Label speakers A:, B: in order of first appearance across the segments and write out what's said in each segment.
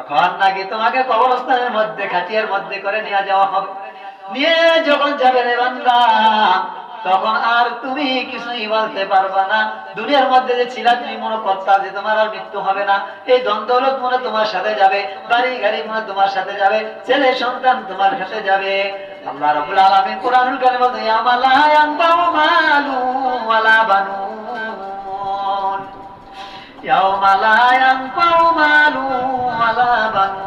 A: তখন নাকি তোমাকে কবরস্থানের মধ্যে খাটিয়ার মধ্যে করে নিয়ে যাওয়া হবে। নিয়ে যখন যাবে রে বান্দা, তখন আর তুমি কিছুই বলতে পারবা না। দুনিয়ার মধ্যে যে ছিলা তুমি মনে করতা যে তোমার আর মৃত্যু হবে না, এই ধন দৌলত মনে তোমার সাথে যাবে, বাড়ি গাড়ি মনে তোমার সাথে যাবে, ছেলে সন্তান তোমার সাথে যাবে। আল্লাহ রাব্বুল আলামিন কুরআনুল কারীমে বলেন, ইয়াউমা লা ইয়ানফাউ মালু ওয়ালা বানুন, ইয়াউমা লা ইয়ানফাউ মালু ওয়ালা বানুন।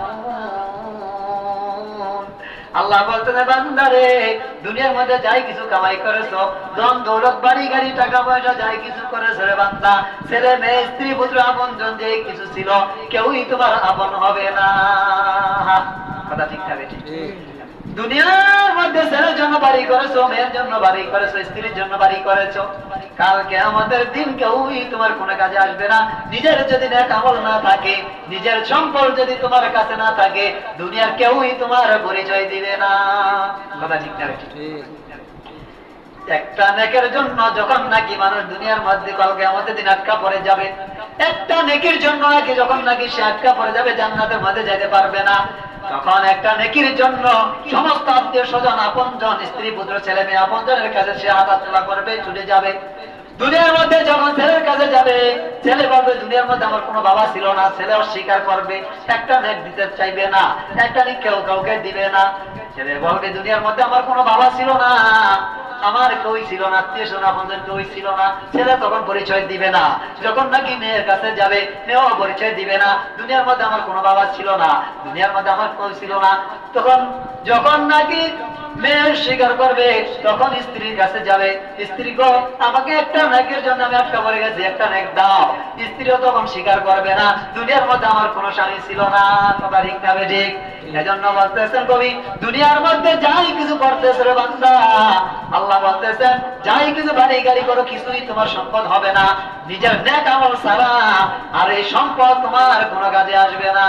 A: আল্লাহ বলতেন, বান্দারে দুনিয়ার মধ্যে যাই কিছু কামাই করেছো, ধন দৌলত বাড়ি গাড়ি টাকা পয়সা যাই কিছু করেছো রে বান্দা, ছেলে মেয়ে স্ত্রী পুত্র আপনজন যে কিছু ছিল, কেউই তোমার আপন হবে না। কথা ঠিক থাকে? ঠিক। দুনিয়ার মধ্যে ছেলের জন্য বাড়ি করেছো, মেয়ের জন্য বাড়ি করেছো, স্ত্রীর জন্য বাড়ি করেছো, কালকে আমাদের দিন কেউই তোমার কোনো কাজে আসবে না। নিজের যদি নেক আমল না থাকে, নিজের সম্পদ যদি তোমার কাছে না থাকে, দুনিয়ার কেউই তোমার পরিচয় দিবে না। কথা ঠিক না? একটা নেকের জন্য যখন নাকি মানুষ দুনিয়ার মধ্যে কালকে আমাদের দিন আটকা পড়ে যাবে, একটা নেকির জন্য নাকি যখন নাকি সে আটকা পড়ে যাবে, জান্নাতের মধ্যে যেতে পারবে না, তখন একটা নেকির জন্য সমস্ত আত্মীয় স্বজন আপনজন স্ত্রী পুত্র ছেলে মেয়ে আপনজনের কাছে সে হাত তোলা করবে, ছুটে যাবে। দুনিয়ার মধ্যে যখন ছেলের কাছে যাবে, ছেলে বলবে দুনিয়ার মধ্যে আমার কোনো বাবা ছিল না, ছেলে অস্বীকার করবে, একটা নেক দিতে চাইবে না, একটা নেক কেউ কাউকে দিবে না। ছেলে বলবে দুনিয়ার মধ্যে আমার কোনো বাবা ছিল না, আমার কেউই ছিল না, আত্মীয় স্বজন আপনজন কেউই ছিল না, ছেলে তখন পরিচয় দিবে না। যখন নাকি মেয়ের কাছে যাবে, মেয়েও পরিচয় দিবে না, দুনিয়ার মধ্যে আমার কোনো বাবা ছিল না, দুনিয়ার মধ্যে আমার কেউ ছিল না। তখন যখন নাকি মেয়ে স্বীকার করবে, তখন স্ত্রীর কাছে যাবে, স্ত্রী গো আমাকে একটা নেকের জন্য আমি আটকা পড়ে গেছি, একটা নেক দাও। স্ত্রীও তখন স্বীকার করবে না, দুনিয়ার মধ্যে আমার কোনো স্বামী ছিল না। কথা ঠিক না? ঠিক। এজন্য বলতেছেন কবি, দুনিয়ার মধ্যে যাই কিছু করতেছে রে বান্দা, আল্লাহ বলতেছেন যাই কিছু বাড়ি গাড়ি করো, কিছুই তোমার সম্পদ হবে না নিজের নেক আমল ছাড়া, আর এই সম্পদ তোমার কোনো কাজে আসবে না।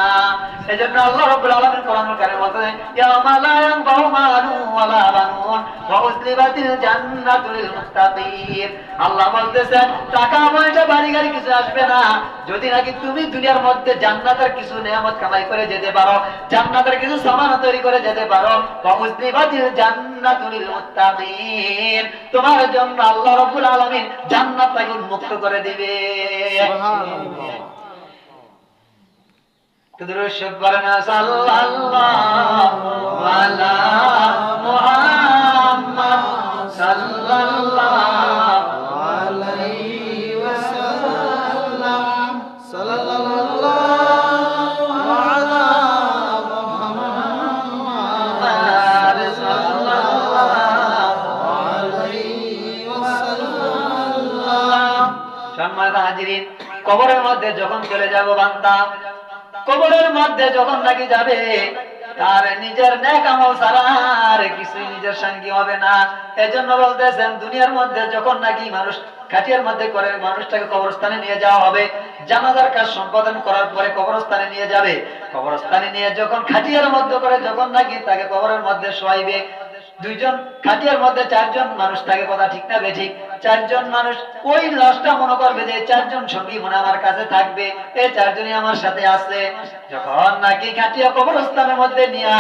A: এজন্য আল্লাহ রাব্বুল আলামিন কোরআনুল কারীমে বলেন, ইয়াউমা লা ইয়ানফাউ মালু ওয়ালা বানুন ওয়া উযলিবাতিল জান্নাতু লিল মুত্তাকিন। আল্লাহ বলতেছেন টাকা পয়সা বাড়ি গাড়ি কিছু আসবে না যদি নাকি তুমি দুনিয়ার মধ্যে জান্নাতের কিছু নিয়ামত কামাই করে যেতে পারো, জান্নাতের কিছু সামান তৈরি করে যেতে পারো। ওয়া উযলিবাতিল জান্নাতু লিল মুত্তাকিন, তোমার জন্য আল্লাহ রাব্বুল আলামিন জান্নাতটাকে উন্মুক্ত করে দিবে। সুবহানাল্লাহ। দুরূদ পড়েন সাল্লাল্লাহু আলা মুহাম্মদ সাল্লাল্লাহু আলাইহি ওয়াসাল্লাম, সাল্লাল্লাহু আলা মুহাম্মদ সাল্লাল্লাহু আলাইহি ওয়াসাল্লাম। সম্মানিত হাজিরিন, কবরের মধ্যে যখন চলে যাব বান্দা, কবরের মধ্যে যখন নাকি যাবে, তার নিজের নেক আমল ছাড়া আর কিছুই নিজের সঙ্গী হবে না। এজন্য বলতেছেন দুনিয়ার মধ্যে যখন নাকি মানুষ খাটিয়ার মধ্যে করে মানুষটাকে কবরস্থানে নিয়ে যাওয়া হবে, জানাজার কাজ সম্পাদন করার পরে কবরস্থানে নিয়ে যাবে, কবরস্থানে নিয়ে যখন খাটিয়ার মধ্যে করে যখন নাকি তাকে কবরের মধ্যে শোয়াইবে, দুইজন খাটিয়ার মধ্যে চারজন মানুষ থাকে। কথা ঠিক না বেঠিক? চারজন মানুষ, ওই লাশটা মনে করবে যে চারজন সঙ্গী মনে আমার কাছে থাকবে, এই চারজনই আমার সাথে আছে। যখন নাকি খাটিয়া কবরস্থানের মধ্যে নিয়া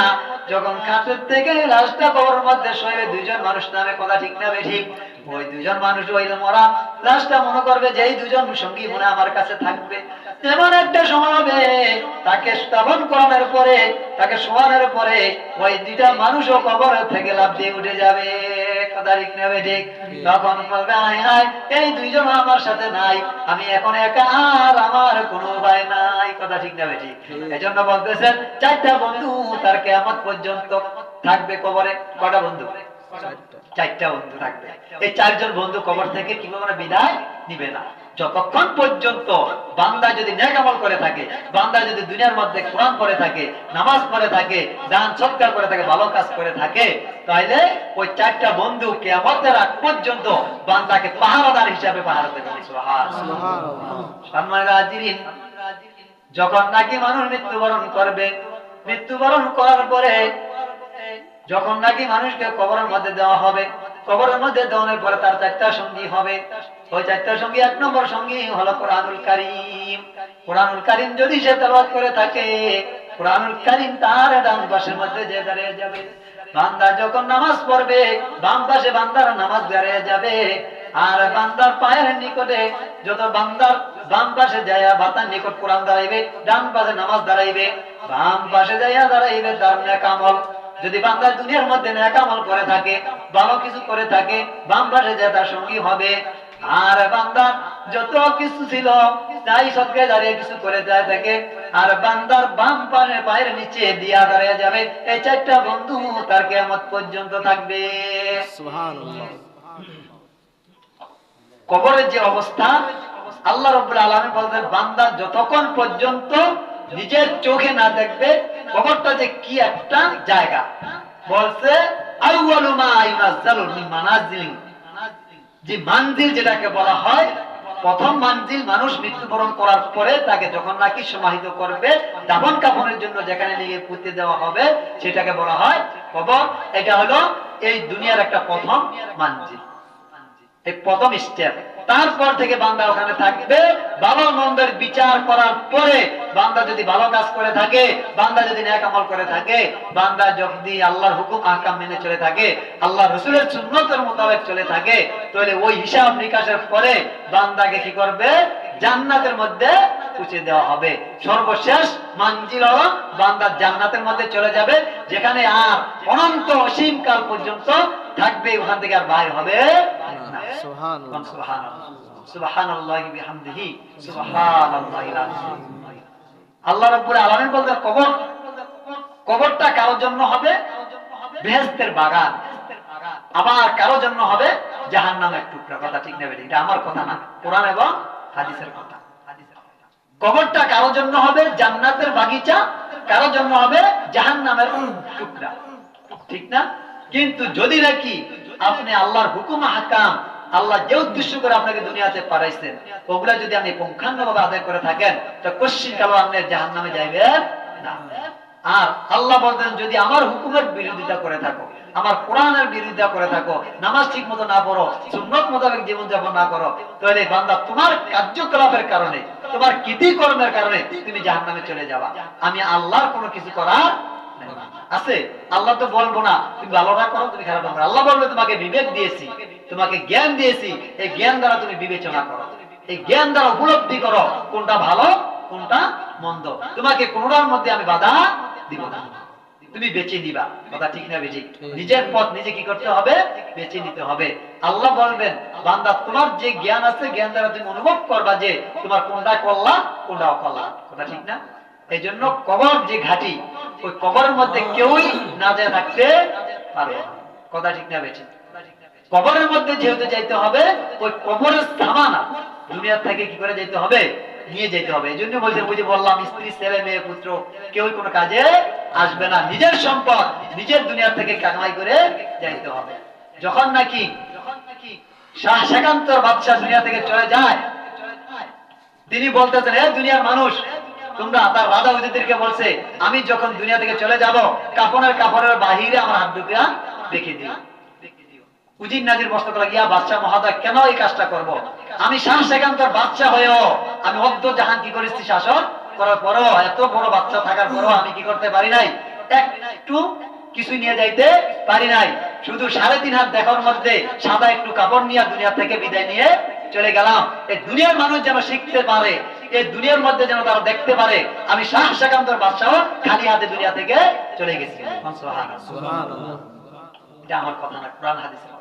A: যখন খাটের থেকে লাশটা কবরের মধ্যে শোয়াবে, দুইজন মানুষ নামে। কথা ঠিক না বেঠিক? ওই দুজন মানুষ ওই মরা লাশটা মনে করবে যে এই দুজন সঙ্গী মনে আমার কাছে থাকবে। এমন একটা সময় হবে তাকে স্থাপন করানোর পরে, তাকে শোয়ানোর পরে ওই দুইটা মানুষও কবর থেকে লাফ দিয়ে উঠে যাবে। কথা ঠিক না বেঠিক? তখন বলবে হায় হায়, এই দুইজন আমার সাথে নাই, আমি এখন একা, আর আমার কোনো উপায় নাই। কথা ঠিক না বেঠিক? এজন্য বলতেছেন চারটা বন্ধু তার কিয়ামত পর্যন্ত থাকবে কবরে। কটা বন্ধু? চারটা বন্ধু থাকবে। এই চারজন বন্ধু কবর থেকে কিভাবে বিদায় নিবে না, যতক্ষণ পর্যন্ত বান্দা যদি নেক আমল করে থাকে, বান্দা যদি দুনিয়ার মধ্যে কোরআন পড়ে থাকে, নামাজ পড়ে থাকে, দান সৎকার করে থাকে, ভালো কাজ করে থাকে, তাইলে ওই চারটা বন্ধু কিয়ামতের আগ পর্যন্ত বান্দাকে পাহারাদার হিসাবে পাহারা দেবে। সুবহানাল্লাহ। সম্মানিত হাজিরিন, যখন নাকি মানুষ মৃত্যুবরণ করবে, মৃত্যুবরণ করার পরে যখন নাকি মানুষকে কবরের মধ্যে দেওয়া হবে, কবরের মধ্যে দেওয়ার পরে তার চারটা সঙ্গী হবে। ওই চারটা সঙ্গী, এক নম্বর সঙ্গী হলো কোরআনুল কারীম। কোরআনুল কারীম যদি সে তেলাওয়াত করে থাকে, কুরআনুল কারীম তার ডান পাশের মধ্যে যে দাঁড়িয়ে যাবে। বান্দা যখন নামাজ পড়বে বাম পাশে বান্দার নামাজ দাঁড়িয়ে যাবে, আর বান্দার পায়ের নিকটে যত বান্দার বাম পাশে যায় বাতার নিকট কোরআন দাঁড়াইবে, ডান পাশে নামাজ দাঁড়াইবে, বাম পাশে যাইয়া দাঁড়াইবে তার নেক আমল। যদি বান্দা দুনিয়ার মধ্যে নেক আমল করে থাকে, ভালো কিছু করে থাকে, বাম পাশে যায় তার সঙ্গী হবে। আর বান্দার যত কিছু ছিল তাই সবকে দাঁড়িয়ে কিছু করে যায় থাকে, আর বান্দার বাম পাশে পায়ের নিচে দিয়া দাঁড়িয়ে যাবে। এই চারটা বন্ধু তার কিয়ামত পর্যন্ত থাকবে।
B: সুবহানাল্লাহ।
A: কবরের যে অবস্থা, আল্লাহ রাব্বুল আলামিন বলেন বান্দা যতক্ষণ পর্যন্ত নিজের চোখে না দেখবে কবরটা যে কি একটা জায়গা, বলছে আউয়ালু মা ইউনাজ্জালু মিন মানাজিল, যে মানজিল যেটাকে বলা হয়, প্রথম মানজিল মানুষ মৃত্যুবরণ করার পরে তাকে যখন নাকি সমাহিত করবে, দাফন কাফনের জন্য যেখানে নিয়ে পুঁতে দেওয়া হবে সেটাকে বলা হয় কবর। এটা হলো এই দুনিয়ার একটা প্রথম মানজিল, এই প্রথম স্টেপ। তারপর থেকে বান্দা ওখানে থাকবে, ভালো মন্দের বিচার করার পরে বান্দা যদি ভালো কাজ করে থাকে, বান্দা যদি নেক আমল করে থাকে, বান্দা যদি আল্লাহর হুকুম আহকাম মেনে চলে থাকে, আল্লাহ রাসূলের সুন্নতের মোতাবেক চলে থাকে, তাহলে ওই হিসাব নিকাশের পরে বান্দাকে কি করবে? জান্নাতের মধ্যে পৌঁছে দেওয়া হবে। সর্বশেষ মানজিল হলো বান্দা জান্নাতের মধ্যে চলে যাবে, যেখানে আর অনন্ত অসীম কাল পর্যন্ত থাকবে, ওখান থেকে আর বাইরে হবে না।
B: সুবহানাল্লাহ।
A: সুবহানাল্লাহ, সুবহানাল্লাহি বিহামদিহি, সুবহানাল্লাহিল আযীম। আল্লাহ রাব্বুল আলামিন বলেন কবরটা কারোর জন্য হবে বেহেশতের বাগান, আবার কারোর জন্য হবে জাহান্নামের টুকরা। কথা ঠিক না বেঠিক? এটা আমার কথা না, কোরআন এবং হাদিসের কথা। কবরটা কারোর জন্য হবে জান্নাতের বাগিচা, কারোর জন্য হবে জাহান্নামের টুকরা, ঠিক না? কিন্তু যদি নাকি আপনি আল্লাহর হুকুম আহকাম, আল্লাহ যে উদ্দেশ্য করে আপনাকে দুনিয়াতে পাঠাইছেন, ওগুলা যদি আপনি পুঙ্খানুপুঙ্খভাবে আদায় করে থাকেন, তো কোশ্চিন কালো আপনি জাহান্নামে যাইবেন না। আর আল্লাহ বলতেন যদি আমার হুকুমের বিরোধিতা করে থাকো, আমার কোরআনের বিরোধিতা করে থাকো, নামাজ ঠিক মতো না পড়ো, সুন্নত মোতাবেক জীবনযাপন না করো, তাহলে বান্দা তোমার কার্যকলাপের কারণে, তোমার কৃতিকর্মের কারণে তুমি জাহান্নামে চলে যাবা। আমি আল্লাহর কোনো কিছু করার আছে? আল্লাহ তো বলবো না তুমি ভালোটা করো, তুমি খারাপ করো। আল্লাহ বলবে তোমাকে বিবেক দিয়েছি, তোমাকে জ্ঞান দিয়েছি, এই জ্ঞান দ্বারা তুমি বিবেচনা করো, এই জ্ঞান দ্বারা উপলব্ধি করো কোনটা ভালো কোনটা মন্দ। তোমাকে কোনটার মধ্যে আমি বাধা দিব না, তুমি বেছে নিবা। কথা ঠিক না বেঠিক? নিজের পথ নিজে কি করতে হবে? বেছে নিতে হবে। আল্লাহ বলবেন বান্দা তোমার যে জ্ঞান আছে, জ্ঞান দ্বারা তুমি অনুভব করবা যে তোমার কোনটা কল্যাণ কোনটা অকল্যাণ। কথা ঠিক না? এই জন্য কবর যে ঘাটি, ওই কবরের মধ্যে কেউই না যায় থাকতে পারবে না। কথা ঠিক না বেঠিক? কবরের মধ্যে যেহেতু যাইতে হবে, ওই কবরের সামানা দুনিয়া থেকে কি করে যেতে হবে? নিয়ে যেতে হবে। এই জন্য বলছে, বুঝে বললাম স্ত্রী ছেলে মেয়ে পুত্র কেউই কোনো কাজে আসবে না, নিজের সম্পদ নিজের দুনিয়া থেকে কামাই করে যাইতে হবে। যখন নাকি শাহ সেকান্তর বাদশাহ দুনিয়া থেকে চলে যায়, তিনি বলতেছেন হে দুনিয়ার মানুষ, তোমরা, তার রাজা উজিরদেরকে বলছে, আমি যখন দুনিয়া থেকে চলে যাব কাপড়ের বাহিরে আমার হাত দুটা রেখে দিও। উজির নাজির প্রশ্ন করল, ইয়া বাদশাহ মহোদয়, কেন এই কাজটা করব? আমি শাহ সেকান্তর বাদশাহ হয়েও আমি অর্ধ জাহান কি করেছি শাসন করার পরও, এত বড় বাচ্চা থাকার পরও আমি কি করতে পারি নাই? একটু কিছু নিয়ে যাইতে পারি নাই। শুধু 3.5 হাত দেখার মধ্যে সাদা একটু কাপড় নিয়ে দুনিয়া থেকে বিদায় নিয়ে চলে গেলাম। এই দুনিয়ার মানুষ যেন শিখতে পারে, এই দুনিয়ার মধ্যে যেন তারা দেখতে পারে আমি শাহ সেকান্তর বাদশাহ খালি হাতে দুনিয়া থেকে চলে গেছি। সুবহানাল্লাহ। এটা আমার কথা না, কোরআন হাদিসের কথা।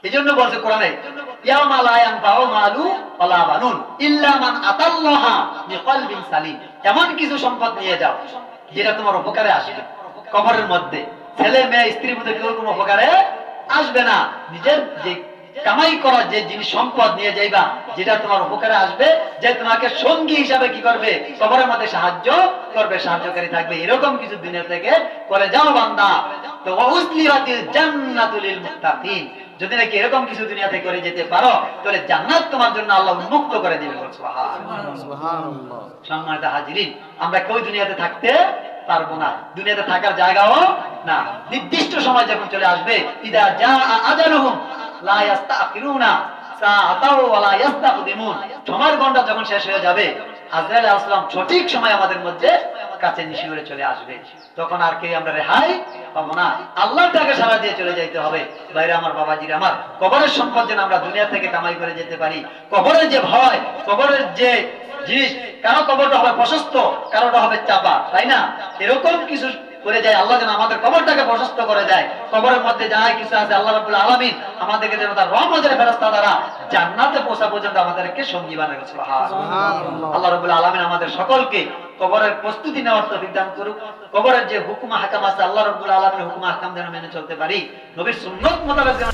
A: এজন্য বলছে কোরআনে, ইয়াউমা লা ইয়ানফাউ মালু ওয়ালা বানুন ইল্লা মান আতাল্লাহা বিকলবিন সালিম। এমন কিছু সম্পদ নিয়ে যাও যেটা তোমার উপকারে আসবে। কবরের মধ্যে ছেলে মেয়ে স্ত্রী পুত্র কেউ কোনো উপকারে আসবে না। নিজের যে কামাই করা যে জিনিস সম্পদ নিয়ে যাইবা, যেটা তোমার উপকারে আসবে, যে তোমাকে সঙ্গী হিসাবে কি করবে? কবরের মধ্যে সাহায্য করবে, সাহায্যকারী থাকবে। এরকম কিছু দুনিয়া থেকে করে যাও বান্দা। তো ওয়াউজলিয়াতিল জান্নাতুল লিল মুত্তাকিন, যদি নাকি এরকম কিছু দুনিয়া থেকে করে যেতে পারো, তাহলে জান্নাত তোমার জন্য আল্লাহ উন্মুক্ত করে দিবেন। সুবহানাল্লাহ। সম্মানিত হাজিরিন, আমরা কেউ দুনিয়াতে থাকতে পারবো না, দুনিয়াতে থাকার জায়গাও না। নির্দিষ্ট সময় যখন চলে আসবে, ইদা জাআ আজালুহুম লা ইস্তাখিরুনা সাআতাও ওয়া লা ইস্তাকদিমুন, সময়ের ঘন্টা যখন শেষ হয়ে যাবে, আজরাইল আলাইহিস সালাম সঠিক সময় আমাদের মধ্যে কাছে নিশিউরে চলে আসবে, তখন আর কে আমরা রেহাই পাবো না, আল্লাহর ডাকে সাড়া দিয়ে চলে যাইতে হবে। বাইরে আমার বাবাজির আমার, কবরের সম্পদ যেন আমরা দুনিয়া থেকে কামাই করে যেতে পারি। কবরের যে ভয়, কবরের যে জিনিস, কারো কবরটা হবে প্রশস্ত, কারোটা হবে চাপা, তাই না? এরকম কিছু করে যায় আল্লাহ যেন আমাদের কবরটাকে প্রশস্ত করে দেয়। কবরের মধ্যে যাই কিছু আছে আল্লাহ রাব্বুল আলামিন আমাদেরকে যেন তার রহমতের ফেরেশতা দ্বারা জান্নাতে পৌঁছা পর্যন্ত আমাদেরকে সঙ্গী বানাবে। সুবহানাল্লাহ। আল্লাহ রাব্বুল আলামিন আমাদের সকলকে কবরের প্রস্তুতি নেওয়ার তৌফিক দান করুক। কবরের যে হুকুম আহকাম আছে আল্লাহ রাব্বুল আলামিনের হুকুম আহকাম যেন মেনে চলতে পারি, নবীর সুন্নাত মোতাবেক যেন